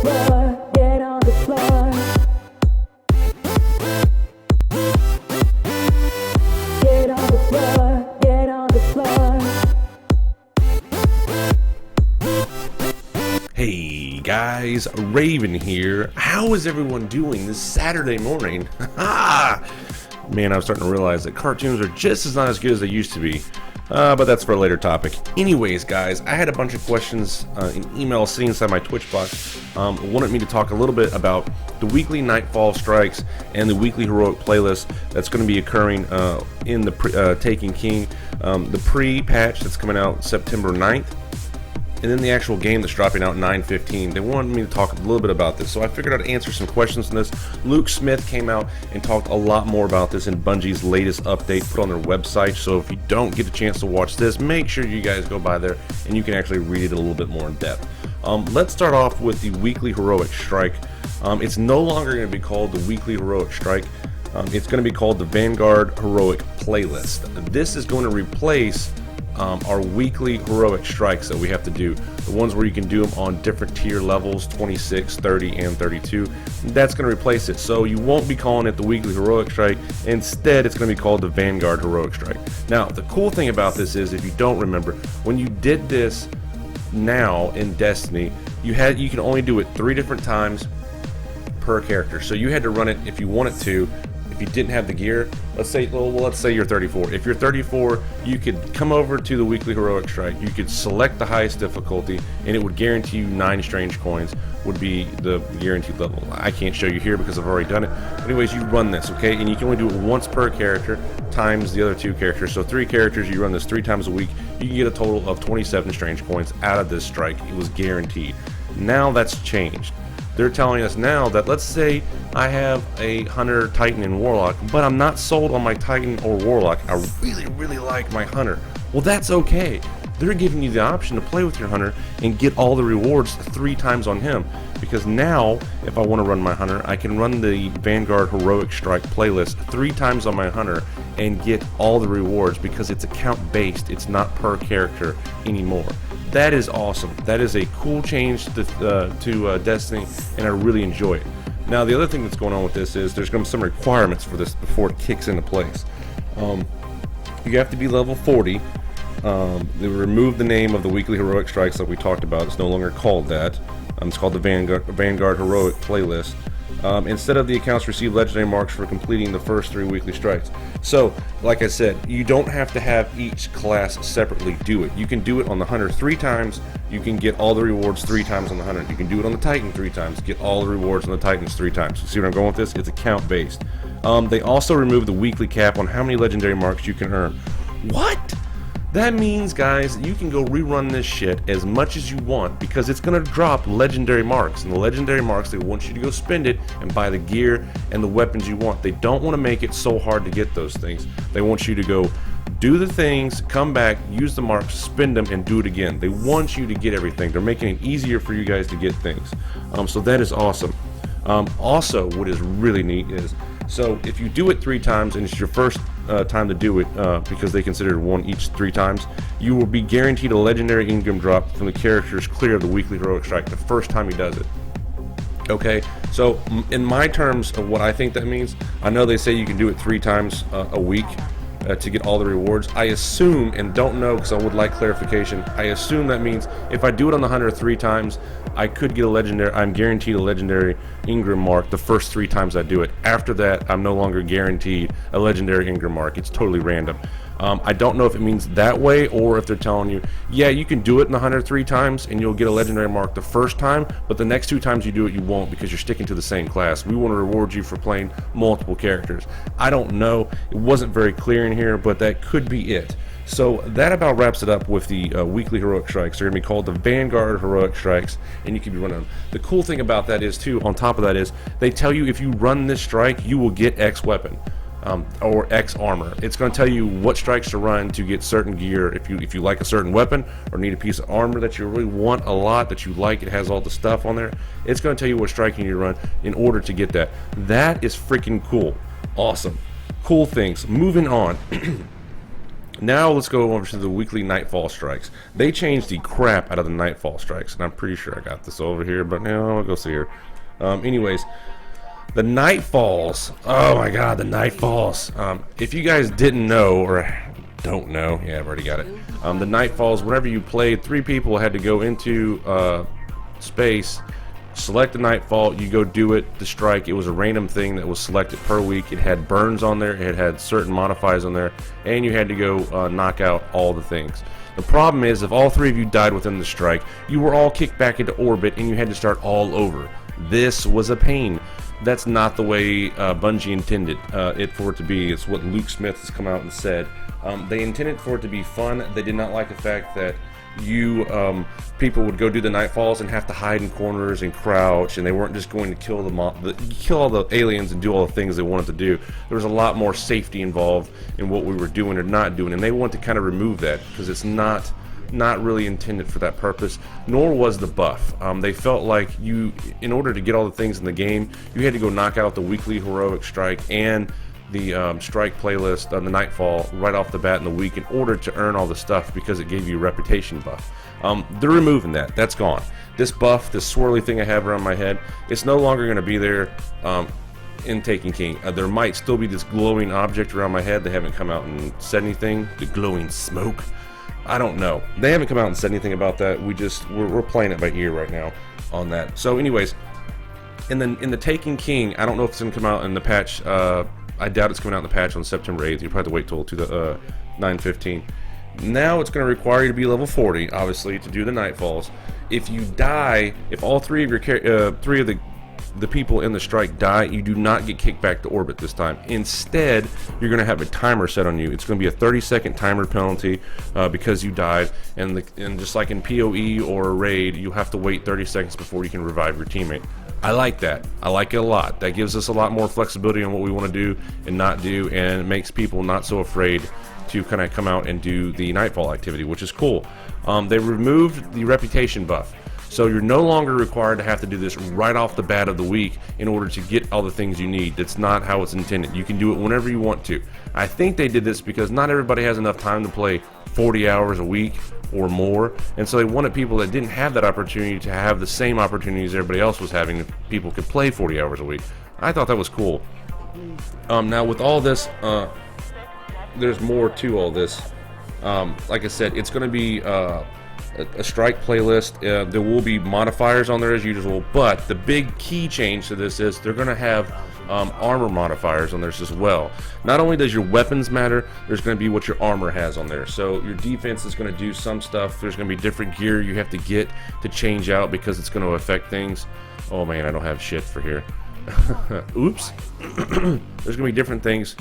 floor, get on the floor. Get on the floor, get on the floor. Hey guys, Raven here. How is everyone doing this Saturday morning? Man, I'm starting to realize that cartoons are just as not as good as they used to be. But that's for a later topic. Anyways, guys, I had a bunch of questions in email sitting inside my Twitch box. Wanted me to talk a little bit about the weekly Nightfall strikes and the weekly heroic playlist that's going to be occurring in the Taken King, the pre-patch that's coming out September 9th. And then the actual game that's dropping out 9/15. They wanted me to talk a little bit about this, so I figured I'd answer some questions on this. Luke Smith came out and talked a lot more about this in Bungie's latest update put on their website, so if you don't get a chance to watch this, make sure you guys go by there and you can actually read it a little bit more in depth. Let's start off with the weekly heroic strike. It's no longer going to be called the weekly heroic strike. It's going to be called the Vanguard heroic playlist. This is going to replace our weekly heroic strikes that we have to do, the ones where you can do them on different tier levels, 26, 30, and 32. That's going to replace it, so you won't be calling it the weekly heroic strike. Instead, it's going to be called the Vanguard heroic strike. Now, the cool thing about this is, if you don't remember, when you did this now in Destiny, you can only do it 3 different times per character, so you had to run it if you wanted to. If you didn't have the gear, let's say you're 34. If you're 34, you could come over to the weekly heroic strike. You could select the highest difficulty, and it would guarantee you 9 strange coins would be the guaranteed level. I can't show you here because I've already done it. But anyways, you run this, okay? And you can only do it once per character times the other 2 characters. So 3 characters, you run this 3 times a week. You can get a total of 27 strange coins out of this strike. It was guaranteed. Now that's changed. They're telling us now that, let's say I have a Hunter, Titan, and Warlock, but I'm not sold on my Titan or Warlock. I really like my Hunter. Well, that's okay. They're giving you the option to play with your Hunter and get all the rewards 3 times on him. Because now, if I want to run my Hunter, I can run the Vanguard Heroic Strike playlist 3 times on my Hunter and get all the rewards, because it's account based. It's not per character anymore. That is awesome. That is a cool change to Destiny, and I really enjoy it. Now, the other thing that's going on with this is there's going to be some requirements for this before it kicks into place. You have to be level 40. They removed the name of the weekly heroic strikes that we talked about. It's no longer called that. It's called the Vanguard Heroic Playlist. Instead of the accounts receive legendary marks for completing the first 3 weekly strikes. So, like I said, you don't have to have each class separately do it. You can do it on the Hunter 3 times. You can get all the rewards 3 times on the Hunter. You can do it on the Titan 3 times. Get all the rewards on the Titans 3 times. See where I'm going with this? It's account based. They also removed the weekly cap on how many legendary marks you can earn. What? That means, guys, you can go rerun this shit as much as you want, because it's going to drop legendary marks. And the legendary marks, they want you to go spend it and buy the gear and the weapons you want. They don't want to make it so hard to get those things. They want you to go do the things, come back, use the marks, spend them, and do it again. They want you to get everything. They're making it easier for you guys to get things. So that is awesome. Also, what is really neat is, so if you do it 3 times and it's your first time to do it, because they consider one each 3 times, you will be guaranteed a legendary Ingram drop from the characters clear of the weekly heroic strike the first time he does it. Okay, so in my terms of what I think that means, I know they say you can do it 3 times a week to get all the rewards. I assume, and don't know because I would like clarification, I assume that means if I do it on the Hunter 3 times, I could get a legendary, I'm guaranteed a legendary Ingram mark the first 3 times I do it. After that, I'm no longer guaranteed a legendary Ingram mark. It's totally random. I don't know if it means that way, or if they're telling you, yeah, you can do it in the Hunter 3 times and you'll get a legendary mark the first time, but the next 2 times you do it, you won't, because you're sticking to the same class. We want to reward you for playing multiple characters. I don't know. It wasn't very clear in here, but that could be it. So that about wraps it up with the weekly heroic strikes. They're going to be called the Vanguard heroic strikes, and you can be running them. The cool thing about that is, too, on top of that is, they tell you if you run this strike, you will get X weapon. Or X armor. It's going to tell you what strikes to run to get certain gear. If you like a certain weapon or need a piece of armor that you really want a lot, that you like, it has all the stuff on there, it's going to tell you what strike you need to run in order to get that. That is freaking cool. Awesome. Cool things. Moving on. Now let's go over to the weekly Nightfall strikes. They changed the crap out of the Nightfall strikes, and I'm pretty sure I got this over here, but no, I'll go see here. Anyways, the Nightfalls. Oh my God, the Nightfalls. If you guys didn't know or don't know, yeah, I've already got it. The Nightfalls. Whenever you played, 3 people had to go into space. Select the Nightfall, you go do it, the strike. It was a random thing that was selected per week. It had burns on there, it had certain modifiers on there, and you had to go knock out all the things. The problem is, if all 3 of you died within the strike, you were all kicked back into orbit and you had to start all over. This was a pain. That's not the way Bungie intended it for it to be. It's what Luke Smith has come out and said. They intended for it to be fun. They did not like the fact that people would go do the Nightfalls and have to hide in corners and crouch, and they weren't just going to kill all the aliens and do all the things they wanted to do. There was a lot more safety involved in what we were doing or not doing, and they want to kind of remove that because it's not really intended for that purpose, nor was the buff. They felt like in order to get all the things in the game, you had to go knock out the weekly heroic strike and the strike playlist on the Nightfall right off the bat in the week in order to earn all the stuff because it gave you a reputation buff. They're removing that. That's gone. This buff, this swirly thing I have around my head, it's no longer going to be there in Taken King. There might still be this glowing object around my head. They haven't come out and said anything. The glowing smoke. I don't know. They haven't come out and said anything about that. We're playing it by ear right now on that. So anyways, in the Taken King, I don't know if it's going to come out in the patch. I doubt it's coming out in the patch on September 8th. You'll probably have to wait till to the 9/15. Now it's going to require you to be level 40, obviously, to do the Nightfalls. If you die, if all 3 of your 3 of the people in the strike die, you do not get kicked back to orbit this time. Instead, you're going to have a timer set on you. It's going to be a 30-second timer penalty because you died, and just like in PoE or a raid, you have to wait 30 seconds before you can revive your teammate. I like that. I like it a lot. That gives us a lot more flexibility on what we want to do and not do, and it makes people not so afraid to kind of come out and do the Nightfall activity, which is cool. They removed the reputation buff, so you're no longer required to have to do this right off the bat of the week in order to get all the things you need. That's not how it's intended. You can do it whenever you want to. I think they did this because not everybody has enough time to play 40 hours a week or more, and so they wanted people that didn't have that opportunity to have the same opportunities everybody else was having if people could play 40 hours a week. I thought that was cool. Now with all this, there's more to all this. Like I said, it's going to be a strike playlist. There will be modifiers on there as usual, but the big key change to this is they're going to have armor modifiers on there as well. Not only does your weapons matter, there's going to be what your armor has on there. So your defense is going to do some stuff. There's going to be different gear you have to get to change out because it's going to affect things. Oh man, I don't have shit for here. Oops. There's going to be different things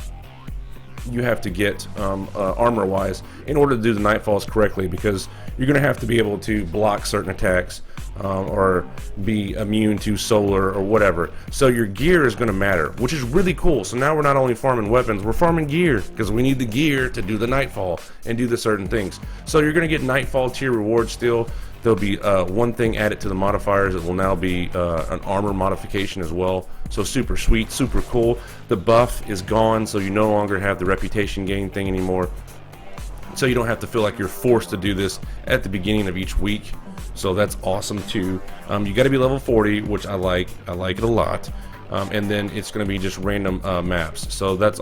you have to get armor wise in order to do the Nightfalls correctly, because you're going to have to be able to block certain attacks or be immune to solar or whatever. So your gear is going to matter, which is really cool. So now we're not only farming weapons, we're farming gear because we need the gear to do the Nightfall and do the certain things. So you're going to get Nightfall tier rewards still. There'll be one thing added to the modifiers. It will now be an armor modification as well. So super sweet, super cool. The buff is gone, so you no longer have the reputation gain thing anymore. So you don't have to feel like you're forced to do this at the beginning of each week. So that's awesome too. You got to be level 40, which I like. I like it a lot. And then it's going to be just random maps. So that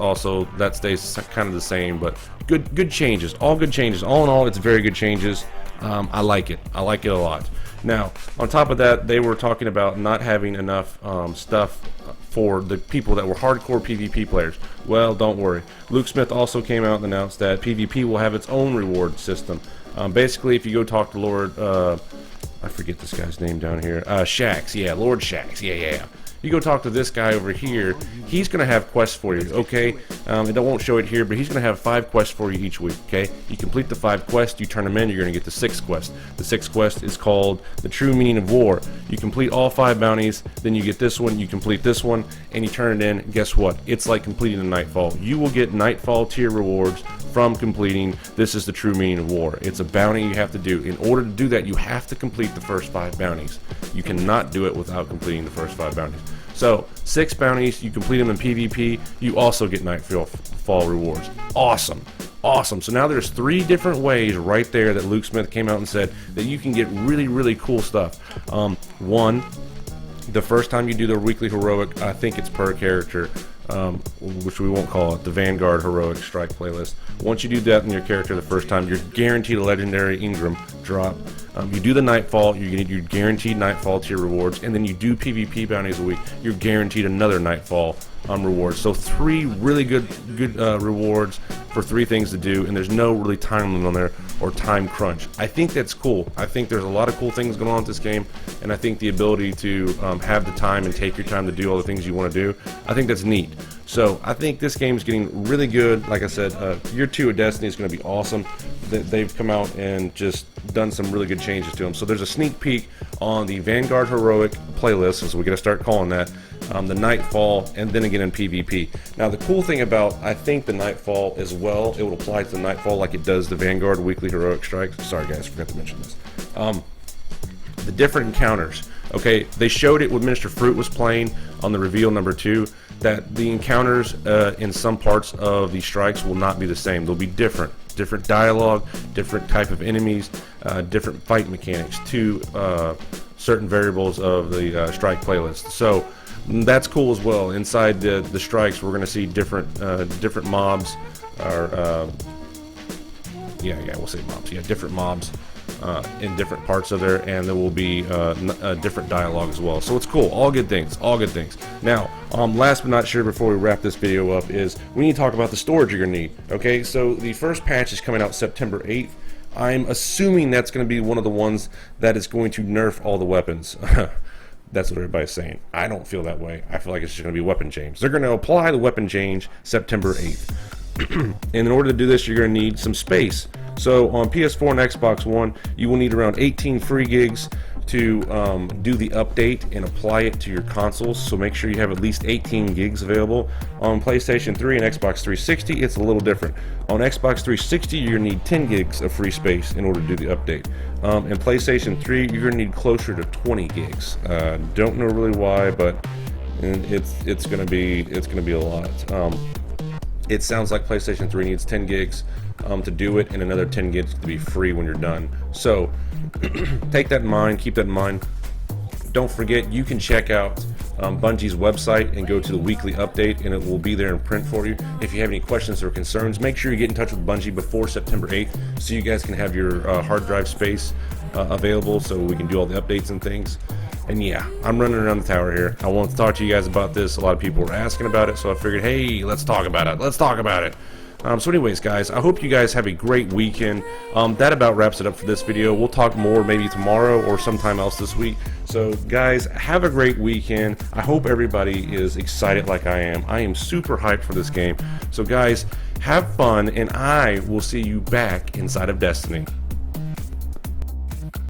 stays kind of the same, but good changes. All good changes. All in all, it's very good changes. I like it. I like it a lot. Now, on top of that, they were talking about not having enough stuff for the people that were hardcore PvP players. Well, don't worry. Luke Smith also came out and announced that PvP will have its own reward system. Basically, if you go talk to Lord, I forget this guy's name down here, Shax, yeah, Lord Shax, yeah. You go talk to this guy over here, he's going to have quests for you, okay? It won't show it here, but he's going to have 5 quests for you each week, okay? You complete the 5 quests, you turn them in, you're going to get the 6th quest. The 6th quest is called The True Meaning of War. You complete all 5 bounties, then you get this one, you complete this one, and you turn it in. Guess what? It's like completing a Nightfall. You will get Nightfall tier rewards from completing This is the True Meaning of War. It's a bounty you have to do. In order to do that, you have to complete the first 5 bounties. You cannot do it without completing the first 5 bounties. So 6 bounties, you complete them in PvP, you also get Nightfall rewards. Awesome. awesome. So now there's 3 different ways right there that Luke Smith came out and said that you can get really, really cool stuff. One, the first time you do the weekly heroic, I think it's per character, which we won't call it, the Vanguard heroic strike playlist. Once you do that in your character the first time, you're guaranteed a legendary Ingram drop. You do the Nightfall, you're guaranteed Nightfall tier rewards, and then you do PvP bounties a week, you're guaranteed another Nightfall rewards. So 3 really good rewards for 3 things to do, and there's no really time limit on there or time crunch. I think that's cool. I think there's a lot of cool things going on with this game, and I think the ability to have the time and take your time to do all the things you want to do, I think that's neat. So I think this game is getting really good. Like I said, year 2 of Destiny is going to be awesome. They've come out and just done some really good changes to them. So there's a sneak peek on the Vanguard Heroic playlist, so we're going to start calling that, the Nightfall, and then again in PvP. Now the cool thing about, I think, the Nightfall as well, it will apply to the Nightfall like it does the Vanguard Weekly Heroic Strikes. Sorry guys, forgot to mention this. The different encounters. Okay, they showed it when Minister Fruit was playing on the reveal number 2, that the encounters in some parts of the strikes will not be the same. They'll be different dialogue, different type of enemies, different fight mechanics to certain variables of the strike playlist. So that's cool as well. Inside the strikes, we're going to see different mobs, or we'll say mobs. Yeah, different mobs in different parts of there, and there will be a different dialogue as well. So it's cool. All good things. All good things. Now, last but not sure, before we wrap this video up, is we need to talk about the storage you're gonna need. Okay, so the first patch is coming out September 8th. I'm assuming that's going to be one of the ones that is going to nerf all the weapons. That's what everybody's saying. I don't feel that way. I feel like it's just going to be weapon change. They're going to apply the weapon change September 8th. And in order to do this, you're going to need some space. So on PS4 and Xbox One, you will need around 18 free gigs to do the update and apply it to your consoles. So make sure you have at least 18 gigs available. On PlayStation 3 and Xbox 360, it's a little different. On Xbox 360, you're going to need 10 gigs of free space in order to do the update. In PlayStation 3, you're going to need closer to 20 gigs. Don't know really why, but it's going to be a lot. It sounds like PlayStation 3 needs 10 gigs to do it, and another 10 gigs to be free when you're done. So take that in mind, keep that in mind. Don't forget, you can check out Bungie's website and go to the weekly update, and it will be there in print for you. If you have any questions or concerns, make sure you get in touch with Bungie before September 8th so you guys can have your hard drive space available so we can do all the updates and things. And yeah, I'm running around the tower here. I want to talk to you guys about this. A lot of people were asking about it, so I figured, hey, let's talk about it. Let's talk about it. So anyways, guys, I hope you guys have a great weekend. That about wraps it up for this video. We'll talk more maybe tomorrow or sometime else this week. So guys, have a great weekend. I hope everybody is excited like I am. I am super hyped for this game. So guys, have fun, and I will see you back inside of Destiny.